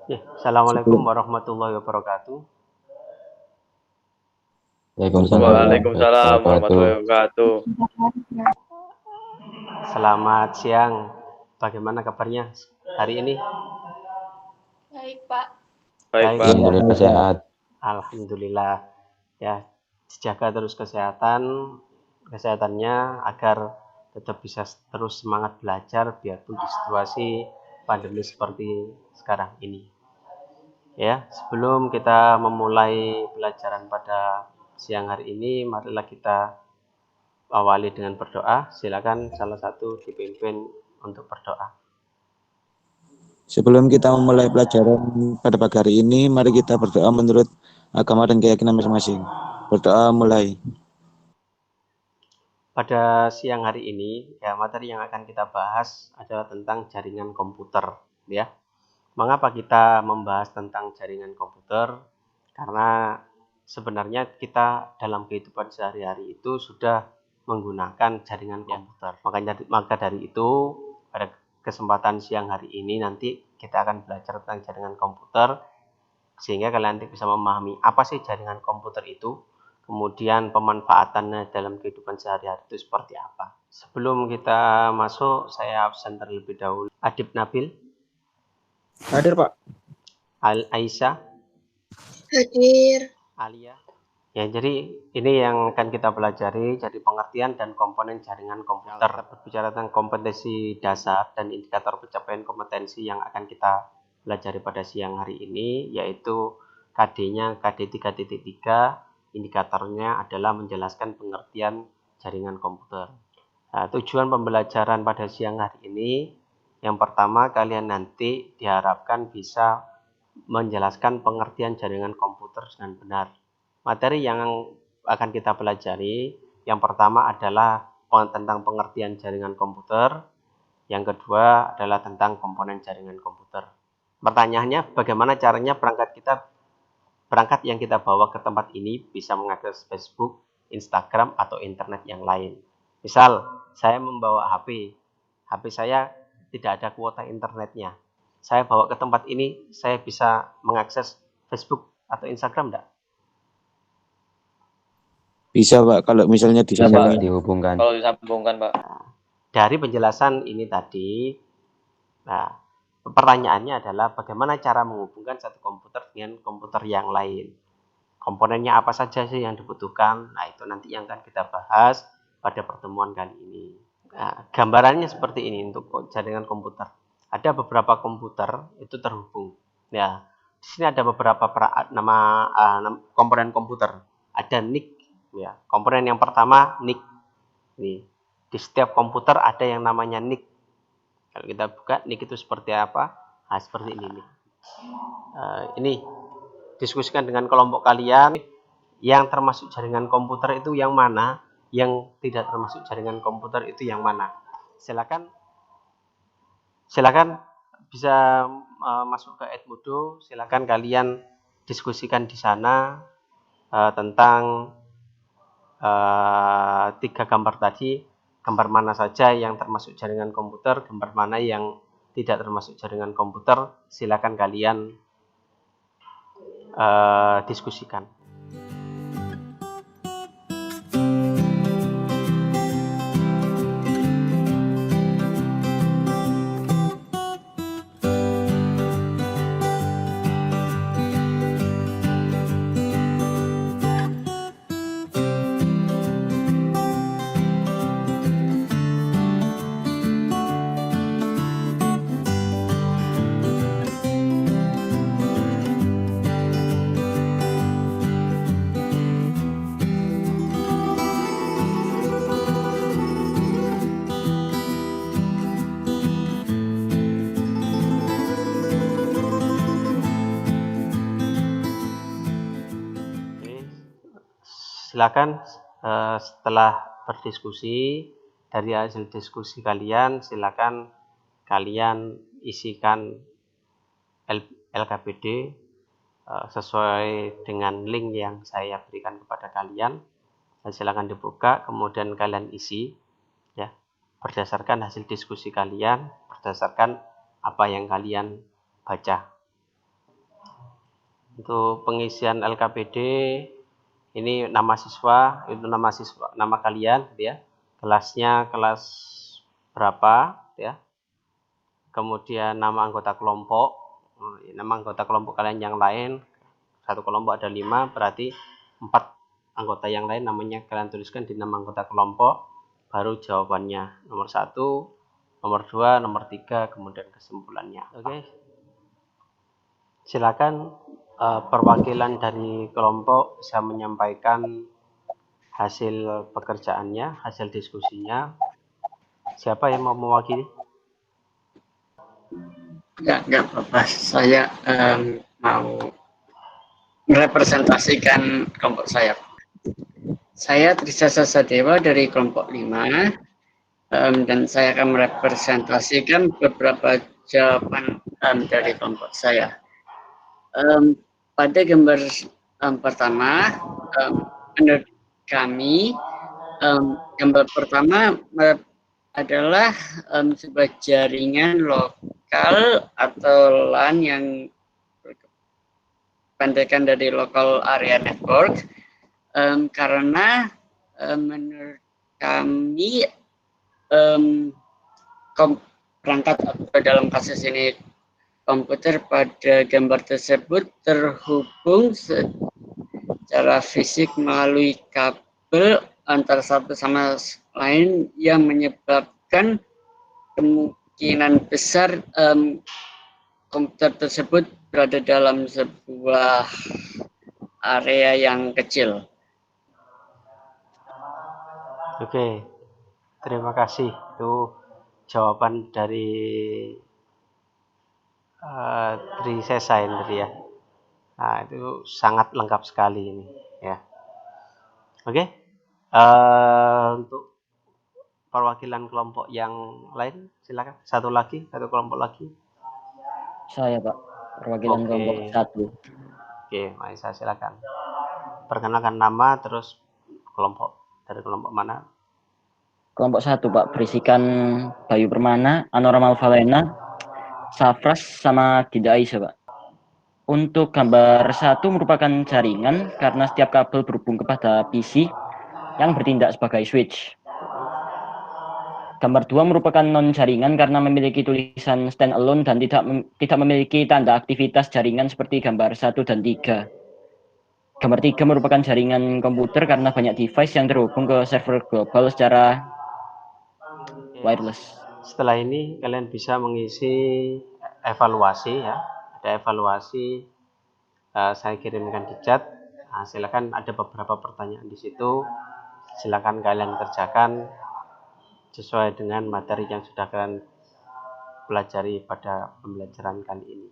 Ya, Assalamualaikum Sebelum warahmatullahi wabarakatuh. Waalaikumsalam warahmatullahi Waalaikumsalam wabarakatuh. warahmatullahi wabarakatuh. Selamat siang. Bagaimana kabarnya hari ini? Baik, Pak. Baik, Baik, Pak. ya. Alhamdulillah sehat. Alhamdulillah. Ya, dijaga terus kesehatannya agar tetap bisa terus semangat belajar biarpun di situasi pandemi seperti sekarang ini. Ya, sebelum kita memulai pelajaran pada siang hari ini, marilah kita awali dengan berdoa. Silakan salah satu dipimpin untuk berdoa. Sebelum kita memulai pelajaran pada pagi hari ini, mari kita berdoa menurut agama dan keyakinan masing-masing. Berdoa mulai. Pada siang hari ini, ya materi yang akan kita bahas adalah tentang jaringan komputer, ya. Mengapa kita membahas tentang jaringan komputer? Karena sebenarnya kita dalam kehidupan sehari-hari itu sudah menggunakan jaringan komputer. Maka dari itu, pada kesempatan siang hari ini nanti kita akan belajar tentang jaringan komputer sehingga kalian nanti bisa memahami apa sih jaringan komputer itu, kemudian pemanfaatannya dalam kehidupan sehari-hari itu seperti apa. Sebelum kita masuk, saya absen terlebih dahulu. Adib Nabil, Hadir, Pak. Aisyah, Hadir. Alia. Ya, jadi ini yang akan kita pelajari, jadi pengertian dan komponen jaringan komputer. Kita berbicara tentang kompetensi dasar dan indikator pencapaian kompetensi yang akan kita pelajari pada siang hari ini, yaitu KD-nya KD 3.3, indikatornya adalah menjelaskan pengertian jaringan komputer. Nah, tujuan pembelajaran pada siang hari ini, yang pertama kalian nanti diharapkan bisa menjelaskan pengertian jaringan komputer dengan benar. Materi yang akan kita pelajari yang pertama adalah tentang pengertian jaringan komputer, yang kedua adalah tentang komponen jaringan komputer. Pertanyaannya, bagaimana caranya berangkat yang kita bawa ke tempat ini bisa mengakses Facebook, Instagram, atau internet yang lain. Misal, saya membawa HP saya tidak ada kuota internetnya. Saya bawa ke tempat ini, saya bisa mengakses Facebook atau Instagram enggak? Bisa, Pak, kalau misalnya Bisa, Pak. disambungin. Dihubungkan. Kalau disambungkan, Pak. Dari penjelasan ini tadi, nah, pertanyaannya adalah bagaimana cara menghubungkan satu komputer dengan komputer yang lain. Komponennya apa saja sih yang dibutuhkan? Nah, itu nanti yang akan kita bahas pada pertemuan kali ini. Nah, gambarannya seperti ini untuk jaringan komputer. Ada beberapa komputer itu terhubung. Ya, di sini ada beberapa nama komponen komputer. Ada NIC, ya. Komponen yang pertama NIC. Nih, di setiap komputer ada yang namanya NIC. Kalau kita buka NIC itu seperti apa? Nah, seperti ini nih. Ini diskusikan dengan kelompok kalian yang termasuk jaringan komputer itu yang mana, yang tidak termasuk jaringan komputer itu yang mana. Silakan bisa masuk ke Edmodo. Silakan kalian diskusikan di sana tentang 3 gambar tadi. Gambar mana saja yang termasuk jaringan komputer, gambar mana yang tidak termasuk jaringan komputer, silakan kalian diskusikan. Silakan setelah berdiskusi, dari hasil diskusi kalian silakan kalian isikan LKPD sesuai dengan link yang saya berikan kepada kalian. Dan silakan dibuka, kemudian kalian isi ya berdasarkan hasil diskusi kalian, berdasarkan apa yang kalian baca. Untuk pengisian LKPD, ini nama siswa, itu nama kalian, gitu ya. Kelasnya kelas berapa, gitu ya. Kemudian nama anggota kelompok, nama anggota kelompok kalian yang lain. Satu kelompok ada 5, berarti 4 anggota yang lain namanya kalian tuliskan di nama anggota kelompok, baru jawabannya. Nomor 1, nomor 2, nomor 3, kemudian kesimpulannya. Oke. Silakan perwakilan dari kelompok bisa menyampaikan hasil pekerjaannya, hasil diskusinya. Siapa yang mau mewakili? Enggak apa-apa. Saya mau merepresentasikan kelompok saya. Saya Trisasa Sadewa dari kelompok 5, dan saya akan merepresentasikan beberapa jawaban dari kelompok saya. Pada gambar pertama, menurut kami, gambar pertama adalah sebuah jaringan lokal atau LAN yang pendekan dari local area network, karena menurut kami perangkat atau dalam kasus ini komputer pada gambar tersebut terhubung secara fisik melalui kabel antara satu sama lain yang menyebabkan kemungkinan besar komputer tersebut berada dalam sebuah area yang kecil. Oke, terima kasih. Itu jawaban dari Trisesa ini ya. Nah, itu sangat lengkap sekali ini ya. Oke. Untuk perwakilan kelompok yang lain silakan. Satu kelompok lagi. Saya, Pak, perwakilan kelompok 1. Oke, Maisa silakan. Perkenalkan nama terus kelompok, dari kelompok mana? Kelompok 1, Pak, berisikan Bayu Permana, Anora Malvalena, Safras sama Dinda Aisyah, Pak. Untuk gambar 1 merupakan jaringan karena setiap kabel berhubung kepada PC yang bertindak sebagai switch. Gambar 2 merupakan non-jaringan karena memiliki tulisan standalone dan tidak memiliki tanda aktivitas jaringan seperti gambar 1 dan 3. Gambar 3 merupakan jaringan komputer karena banyak device yang terhubung ke server global secara wireless. Setelah ini kalian bisa mengisi evaluasi ya. Ada evaluasi, saya kirimkan di chat. Nah, silakan, ada beberapa pertanyaan di situ. Silakan kalian kerjakan sesuai dengan materi yang sudah kalian pelajari pada pembelajaran kali ini.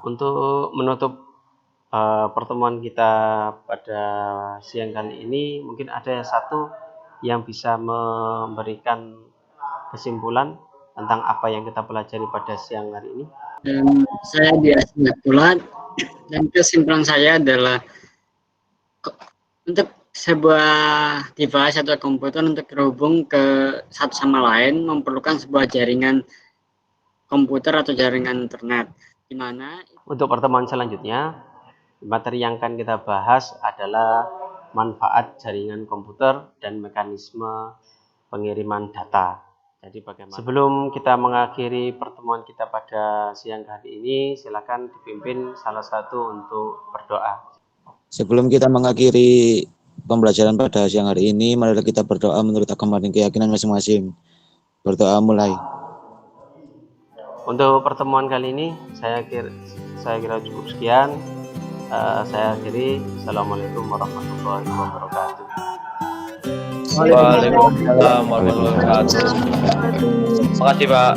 Untuk menutup pertemuan kita pada siang kali ini, mungkin ada satu yang bisa memberikan kesimpulan tentang apa yang kita pelajari pada siang hari ini. Saya biasa pula, dan kesimpulan saya adalah untuk sebuah device atau komputer untuk terhubung ke satu sama lain memerlukan sebuah jaringan komputer atau jaringan internet. Untuk pertemuan selanjutnya, materi yang akan kita bahas adalah manfaat jaringan komputer dan mekanisme pengiriman data. Jadi bagaimana? Sebelum kita mengakhiri pertemuan kita pada siang hari ini, silakan dipimpin salah satu untuk berdoa. Sebelum kita mengakhiri pembelajaran pada siang hari ini, mari kita berdoa menurut agama dan keyakinan masing-masing. Berdoa mulai. Untuk pertemuan kali ini saya kira cukup sekian. Saya akhiri. Assalamualaikum warahmatullahi wabarakatuh. Waalaikumsalam warahmatullahi wabarakatuh. Terima kasih, Pak.